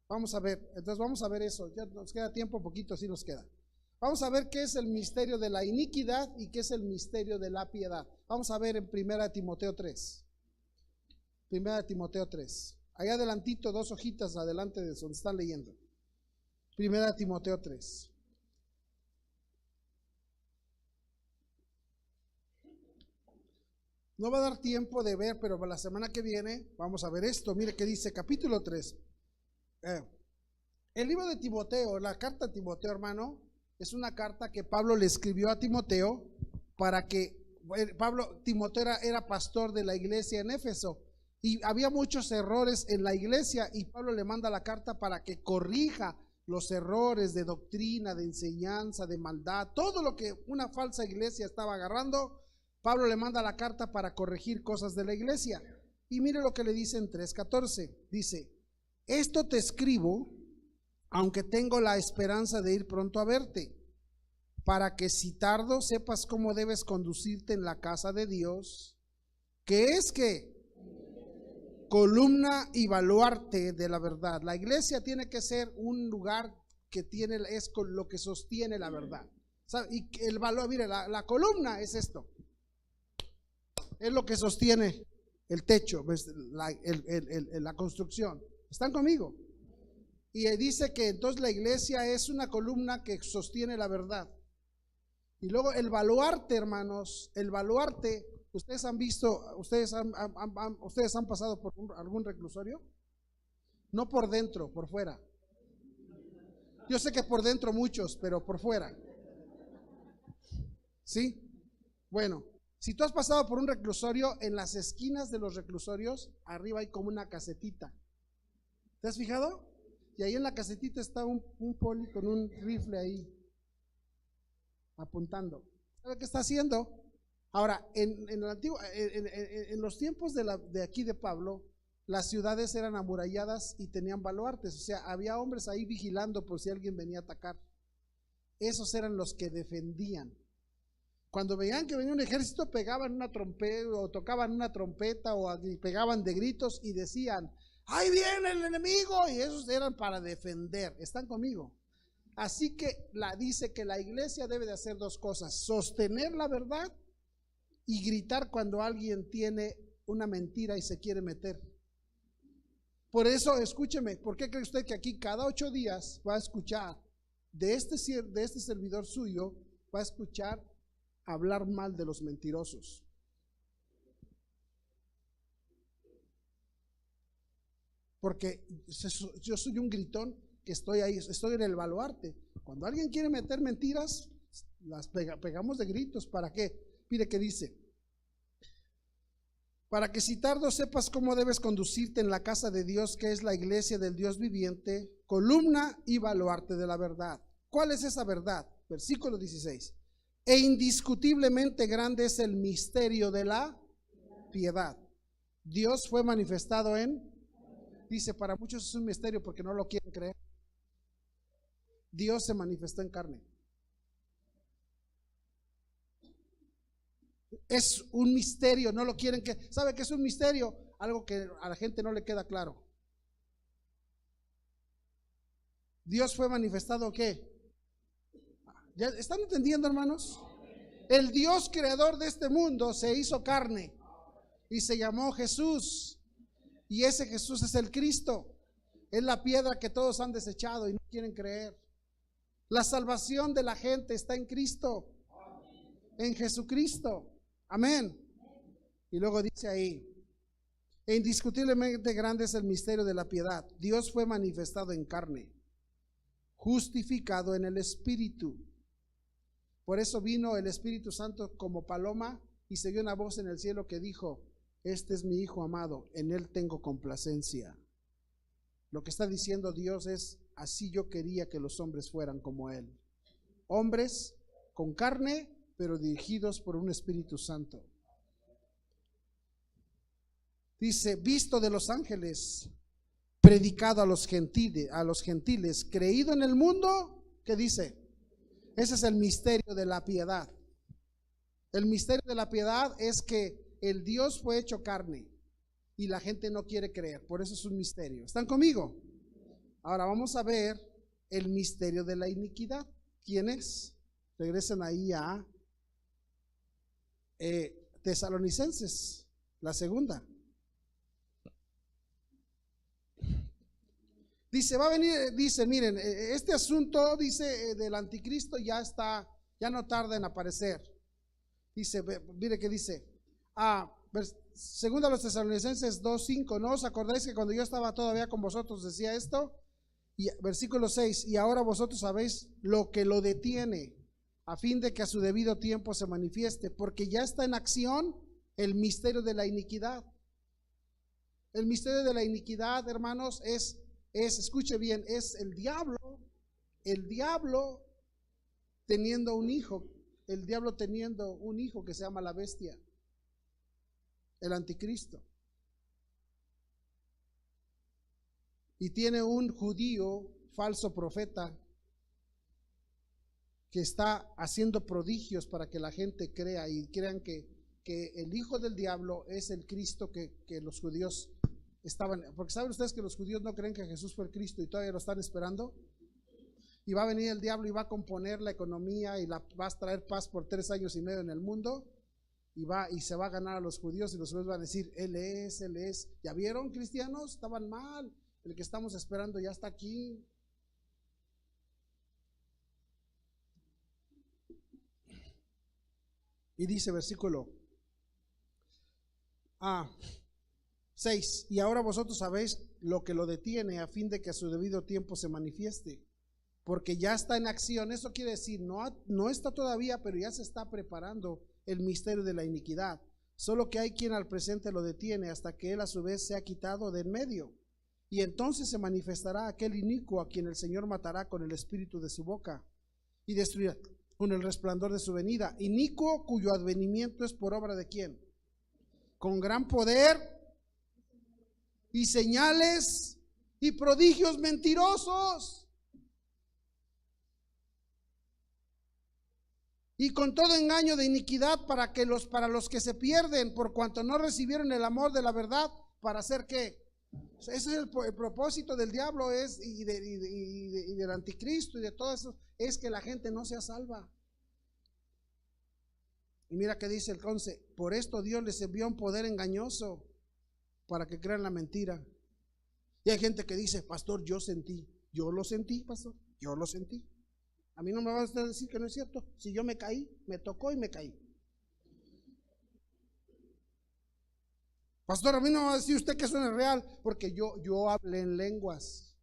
Vamos a ver, entonces vamos a ver eso. Ya nos queda tiempo, poquito, sí nos queda. Vamos a ver qué es el misterio de la iniquidad y qué es el misterio de la piedad. Vamos a ver en 1 Timoteo 3. 1 Timoteo 3. Allá adelantito, 2 hojitas adelante de donde están leyendo. 1 Timoteo 3. No va a dar tiempo de ver, pero para la semana que viene vamos a ver esto. Mire qué dice, capítulo 3. El libro de Timoteo, la carta a Timoteo, hermano, es una carta que Pablo le escribió a Timoteo para que Timoteo era pastor de la iglesia en Éfeso y había muchos errores en la iglesia y Pablo le manda la carta para que corrija los errores de doctrina, de enseñanza, de maldad, todo lo que una falsa iglesia estaba agarrando. Pablo le manda la carta para corregir cosas de la iglesia. Y mire lo que le dice en 3:14. Dice, esto te escribo, aunque tengo la esperanza de ir pronto a verte, para que si tardo sepas cómo debes conducirte en la casa de Dios, que es que columna y baluarte de la verdad. La iglesia tiene que ser un lugar que es con lo que sostiene la verdad. Y el valor, mire, la columna es esto. Es lo que sostiene el techo, la construcción. ¿Están conmigo? Y dice que entonces la iglesia es una columna que sostiene la verdad. Y luego el baluarte, hermanos, el baluarte, ustedes han visto, ustedes han pasado por algún reclusorio, no por dentro, por fuera. Yo sé que por dentro muchos, pero por fuera. ¿Sí? Bueno. Si tú has pasado por un reclusorio, en las esquinas de los reclusorios, arriba hay como una casetita. ¿Te has fijado? Y ahí en la casetita está un poli con un rifle ahí, apuntando. ¿Sabe qué está haciendo? Ahora, en los tiempos de aquí de Pablo, las ciudades eran amuralladas y tenían baluartes. O sea, había hombres ahí vigilando por si alguien venía a atacar. Esos eran los que defendían. Cuando veían que venía un ejército, pegaban una trompeta o tocaban una trompeta o pegaban de gritos y decían, ¡ahí viene el enemigo! Y esos eran para defender. ¿Están conmigo? Así que dice que la iglesia debe de hacer dos cosas: sostener la verdad y gritar cuando alguien tiene una mentira y se quiere meter. Por eso, escúcheme, ¿por qué cree usted que aquí cada 8 días va a escuchar de este servidor suyo, va a escuchar hablar mal de los mentirosos? Porque yo soy un gritón que estoy ahí, estoy en el baluarte. Cuando alguien quiere meter mentiras, las pegamos de gritos. ¿Para qué? Mire qué dice: para que si tardo sepas cómo debes conducirte en la casa de Dios, que es la iglesia del Dios viviente, columna y baluarte de la verdad. ¿Cuál es esa verdad? Versículo 16. E indiscutiblemente grande es el misterio de la piedad. Dios fue manifestado dice, para muchos es un misterio porque no lo quieren creer. Dios se manifestó en carne. Es un misterio, no lo quieren creer. ¿Sabe qué es un misterio? Algo que a la gente no le queda claro. Dios fue manifestado, ¿qué? ¿Ya están entendiendo, hermanos? El Dios creador de este mundo se hizo carne y se llamó Jesús. Y ese Jesús es el Cristo. Es la piedra que todos han desechado y no quieren creer. La salvación de la gente está en Cristo, en Jesucristo. Amén. Y luego dice ahí: e indiscutiblemente grande es el misterio de la piedad. Dios fue manifestado en carne, justificado en el Espíritu. Por eso vino el Espíritu Santo como paloma y se oyó una voz en el cielo que dijo: este es mi Hijo amado, en él tengo complacencia. Lo que está diciendo Dios es: así yo quería que los hombres fueran como él. Hombres con carne, pero dirigidos por un Espíritu Santo. Dice: visto de los ángeles. predicado a los gentiles, creído en el mundo, ¿qué dice? Ese es el misterio de la piedad. El misterio de la piedad es que el Dios fue hecho carne y la gente no quiere creer, por eso es un misterio. ¿Están conmigo? Ahora vamos a ver el misterio de la iniquidad. ¿Quién es? Regresen ahí a Tesalonicenses, la segunda. Dice, va a venir, dice, miren, este asunto, dice, del anticristo ya está, ya no tarda en aparecer. Dice, mire que dice, segunda a los Tesalonicenses 2:5, ¿no os acordáis que cuando yo estaba todavía con vosotros decía esto? Y versículo 6, y ahora vosotros sabéis lo que lo detiene, a fin de que a su debido tiempo se manifieste, porque ya está en acción el misterio de la iniquidad. El misterio de la iniquidad, hermanos, es escuche bien, es el diablo teniendo un hijo, que se llama la bestia, el anticristo. Y tiene un judío falso profeta que está haciendo prodigios para que la gente crea y crean que el hijo del diablo es el Cristo que los judíos estaban, porque saben ustedes que los judíos no creen que Jesús fue el Cristo y todavía lo están esperando. Y va a venir el diablo y va a componer la economía y va a traer paz por 3 años y medio en el mundo, y se va a ganar a los judíos, y los judíos van a decir, él es. ¿Ya vieron, cristianos? Estaban mal, el que estamos esperando ya está aquí. Y dice versículo 6, y ahora vosotros sabéis lo que lo detiene, a fin de que a su debido tiempo se manifieste, porque ya está en acción. Eso quiere decir, no está todavía, pero ya se está preparando el misterio de la iniquidad. Solo que hay quien al presente lo detiene hasta que él a su vez se ha quitado de en medio. Y entonces se manifestará aquel inicuo a quien el Señor matará con el espíritu de su boca y destruirá con el resplandor de su venida. Inicuo cuyo advenimiento es por obra de ¿quién? Con gran poder y señales y prodigios mentirosos, y con todo engaño de iniquidad para los que se pierden, por cuanto no recibieron el amor de la verdad, para hacer ¿qué? Ese es el propósito del diablo y del anticristo y de todo eso, es que la gente no sea salva. Y mira que dice el 11, por esto Dios les envió un poder engañoso para que crean la mentira. Y hay gente que dice, pastor, yo lo sentí, pastor, yo lo sentí. A mí no me va a usted decir que no es cierto. Si yo me caí, me tocó y me caí. Pastor, a mí no va a decir usted que eso no es real, porque yo hablé en lenguas.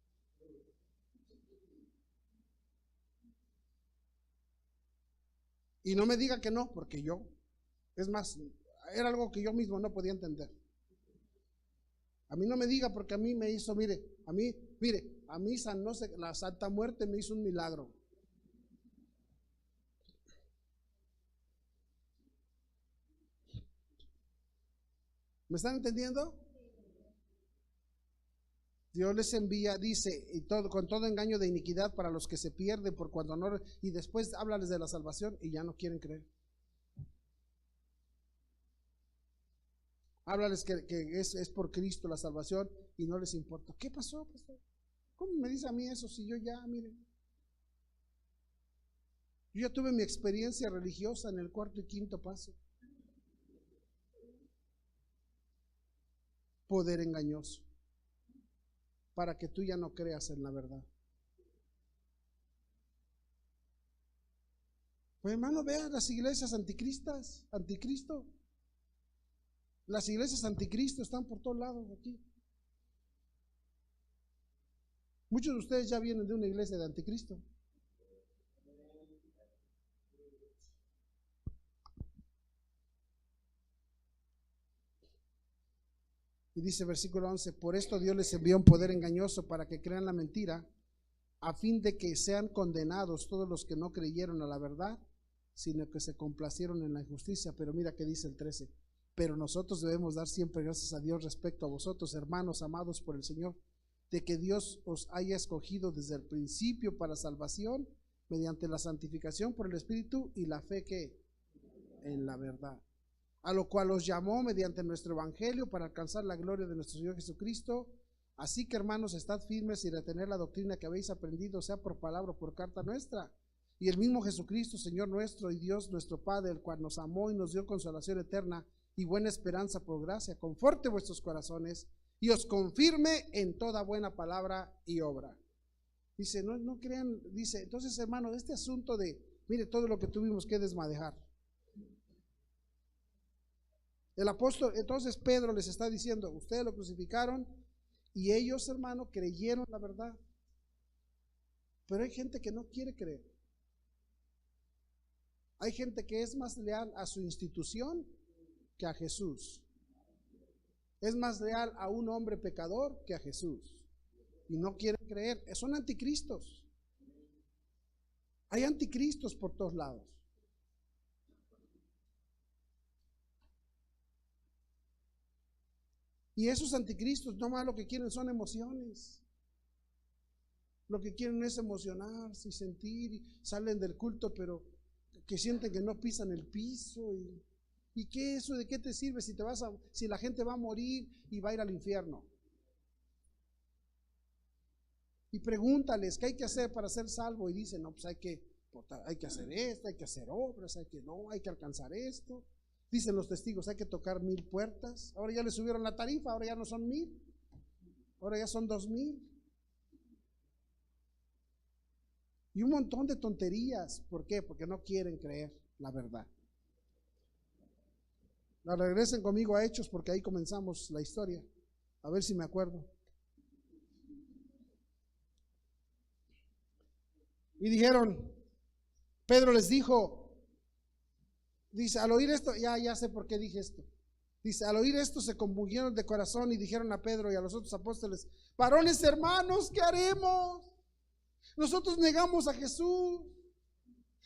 Y no me diga que no, porque es más, era algo que yo mismo no podía entender. A mí no me diga, porque a mí me hizo, a mí la Santa Muerte me hizo un milagro. ¿Me están entendiendo? Dios les envía, dice, con todo engaño de iniquidad para los que se pierden por cuando no, y después háblales de la salvación y ya no quieren creer. Háblales que es por Cristo la salvación y no les importa. ¿Qué pasó, pastor? ¿Cómo me dice a mí eso si yo ya, yo ya tuve mi experiencia religiosa en el 4º y 5º paso? Poder engañoso para que tú ya no creas en la verdad. Pues hermano, vean las iglesias anticristo. Las iglesias anticristo están por todos lados aquí. Muchos de ustedes ya vienen de una iglesia de anticristo. Y dice versículo 11, por esto Dios les envió un poder engañoso para que crean la mentira, a fin de que sean condenados todos los que no creyeron a la verdad, sino que se complacieron en la injusticia. Pero mira que dice el 13, pero nosotros debemos dar siempre gracias a Dios respecto a vosotros, hermanos amados por el Señor, de que Dios os haya escogido desde el principio para salvación, mediante la santificación por el Espíritu y la fe que en la verdad, a lo cual os llamó mediante nuestro evangelio para alcanzar la gloria de nuestro Señor Jesucristo. Así que, hermanos, estad firmes y retened la doctrina que habéis aprendido, sea por palabra o por carta nuestra. Y el mismo Jesucristo, Señor nuestro y Dios nuestro Padre, el cual nos amó y nos dio consolación eterna y buena esperanza por gracia, conforte vuestros corazones y os confirme en toda buena palabra y obra. Dice, no crean, dice, entonces, hermano, este asunto de, mire, todo lo que tuvimos que desmadejar. El apóstol, entonces Pedro les está diciendo, ustedes lo crucificaron y ellos, hermano, creyeron la verdad. Pero hay gente que no quiere creer. Hay gente que es más leal a su institución que a Jesús. Es más leal a un hombre pecador que a Jesús. Y no quieren creer. Son anticristos. Hay anticristos por todos lados. Y esos anticristos no más lo que quieren son emociones. Lo que quieren es emocionarse y sentir, y salen del culto, pero que sienten que no pisan el piso. ¿Y qué eso? ¿De qué te sirve si la gente va a morir y va a ir al infierno? Y pregúntales, ¿qué hay que hacer para ser salvo? Y dicen, no, pues hay que hacer esto, hay que hacer obras, hay que alcanzar esto. Dicen los testigos, hay que tocar 1000 puertas. Ahora ya le subieron la tarifa, ahora ya no son 1000, ahora ya son 2000. Y un montón de tonterías. ¿Por qué? Porque no quieren creer la verdad. Regresen conmigo a Hechos, porque ahí comenzamos la historia. A ver si me acuerdo. Y dijeron, Pedro les dijo, dice, al oír esto, ya sé por qué dije esto. Dice, al oír esto se compungieron de corazón y dijeron a Pedro y a los otros apóstoles, varones hermanos, ¿qué haremos? Nosotros negamos a Jesús,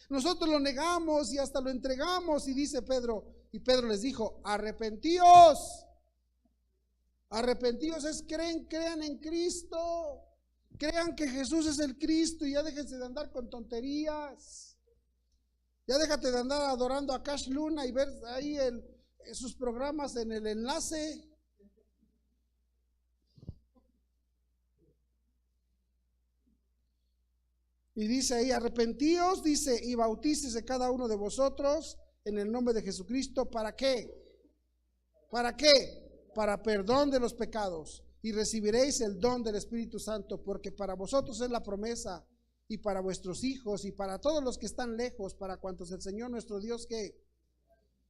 nosotros lo negamos y hasta lo entregamos. Y dice Pedro, y Pedro les dijo, arrepentíos, crean en Cristo, crean que Jesús es el Cristo y ya déjense de andar con tonterías. Ya déjate de andar adorando a Cash Luna y ver ahí sus programas en el enlace. Y dice ahí, arrepentíos, dice, y bautícese cada uno de vosotros en el nombre de Jesucristo. ¿Para qué? ¿Para qué? Para perdón de los pecados. Y recibiréis el don del Espíritu Santo, porque para vosotros es la promesa, y para vuestros hijos, y para todos los que están lejos, para cuantos el Señor nuestro Dios que...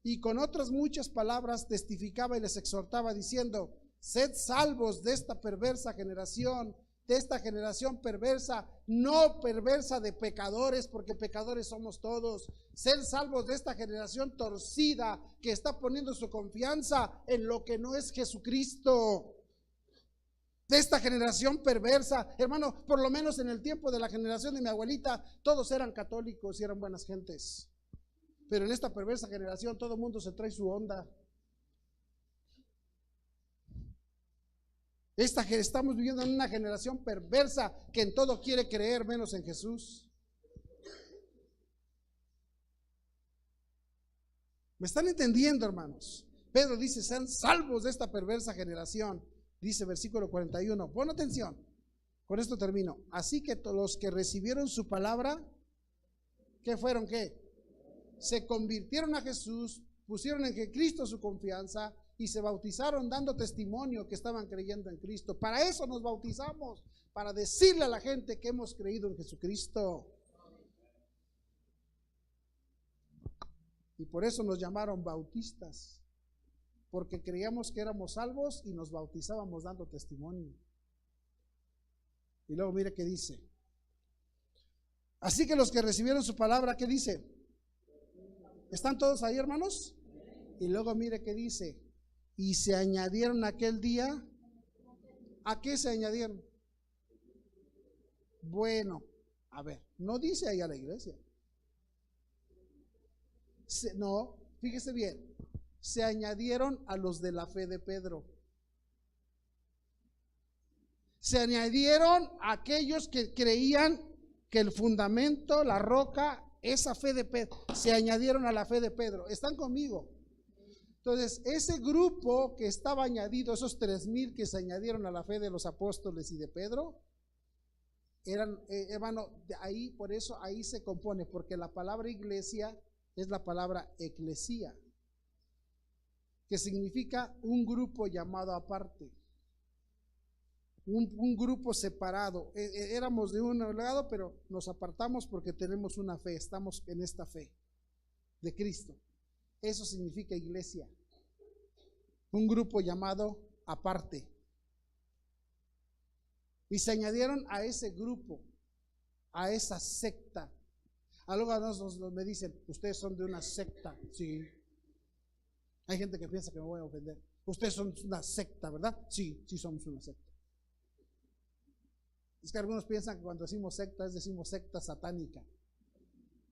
Y con otras muchas palabras testificaba y les exhortaba diciendo, sed salvos de esta perversa generación, de esta generación perversa, no perversa de pecadores, porque pecadores somos todos. Sed salvos de esta generación torcida que está poniendo su confianza en lo que no es Jesucristo. De esta generación perversa, hermano, por lo menos en el tiempo de la generación de mi abuelita, todos eran católicos y eran buenas gentes. Pero en esta perversa generación todo el mundo se trae su onda. Estamos viviendo en una generación perversa que en todo quiere creer menos en Jesús. ¿Me están entendiendo, hermanos? Pedro dice, sean salvos de esta perversa generación. Dice versículo 41, pon atención, con esto termino. Así que los que recibieron su palabra, ¿qué fueron? ¿Qué? Se convirtieron a Jesús, pusieron en Cristo su confianza y se bautizaron dando testimonio que estaban creyendo en Cristo. Para eso nos bautizamos, para decirle a la gente que hemos creído en Jesucristo. Y por eso nos llamaron bautistas, porque creíamos que éramos salvos y nos bautizábamos dando testimonio. Y luego mire qué dice. Así que los que recibieron su palabra, ¿qué dice? ¿Están todos ahí, hermanos? Y luego mire qué dice. Y se añadieron aquel día. ¿A qué se añadieron? Bueno, a ver, no dice ahí a la iglesia. No, fíjese bien. Se añadieron a los de la fe de Pedro. Se añadieron aquellos que creían que el fundamento, la roca, esa fe de Pedro, se añadieron a la fe de Pedro. ¿Están conmigo? Entonces, ese grupo que estaba añadido, esos 3,000 que se añadieron a la fe de los apóstoles y de Pedro, eran, hermano, de ahí, por eso ahí se compone, porque la palabra iglesia es la palabra eclesía, que significa un grupo llamado aparte, un grupo separado. Éramos de un lado, pero nos apartamos porque tenemos una fe, estamos en esta fe de Cristo. Eso significa iglesia, un grupo llamado aparte. Y se añadieron a ese grupo, a esa secta. Algunos me dicen, ustedes son de una secta. Sí. Hay gente que piensa que me voy a ofender. Ustedes son una secta, ¿verdad? Sí, sí somos una secta. Es que algunos piensan que cuando decimos secta satánica.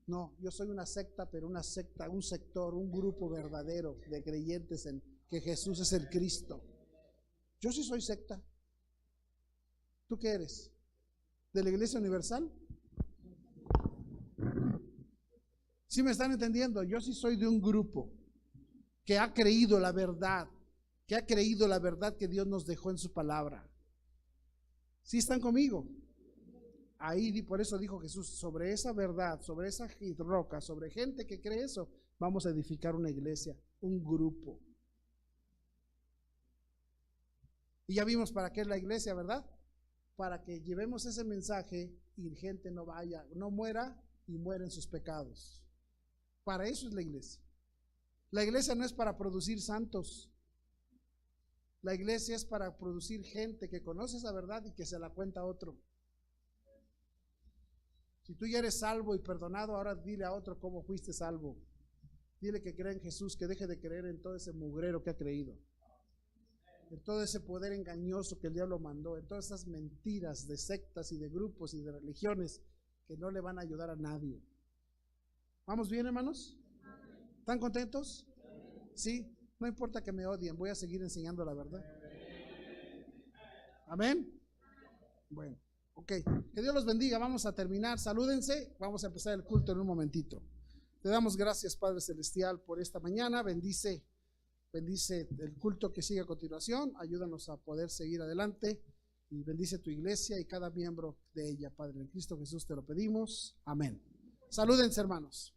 No, yo soy una secta, pero una secta, un sector, un grupo verdadero de creyentes en que Jesús es el Cristo. Yo sí soy secta. ¿Tú qué eres? ¿De la Iglesia Universal? ¿Sí me están entendiendo? Yo sí soy de un grupo que ha creído la verdad, que Dios nos dejó en su palabra. ¿Sí están conmigo? Ahí por eso dijo Jesús, sobre esa verdad, sobre esa roca, sobre gente que cree eso, vamos a edificar una iglesia, un grupo. Y ya vimos para qué es la iglesia, ¿verdad? Para que llevemos ese mensaje y gente no vaya, no muera y muera en sus pecados. Para eso es la iglesia. La iglesia no es para producir santos. La iglesia es para producir gente que conoce esa verdad y que se la cuenta a otro. Si tú ya eres salvo y perdonado, ahora dile a otro cómo fuiste salvo. Dile que crea en Jesús, que deje de creer en todo ese mugrero que ha creído, en todo ese poder engañoso que el diablo mandó, en todas esas mentiras de sectas y de grupos y de religiones que no le van a ayudar a nadie. ¿Vamos bien, hermanos? ¿Están contentos? Sí, no importa que me odien, voy a seguir enseñando la verdad. Amén. Bueno, ok, que Dios los bendiga. Vamos a terminar, salúdense, vamos a empezar el culto en un momentito. Te damos gracias, Padre Celestial, por esta mañana. Bendice el culto que sigue a continuación, ayúdanos a poder seguir adelante y bendice tu iglesia y cada miembro de ella, Padre. En Cristo Jesús te lo pedimos, amén. Salúdense, hermanos.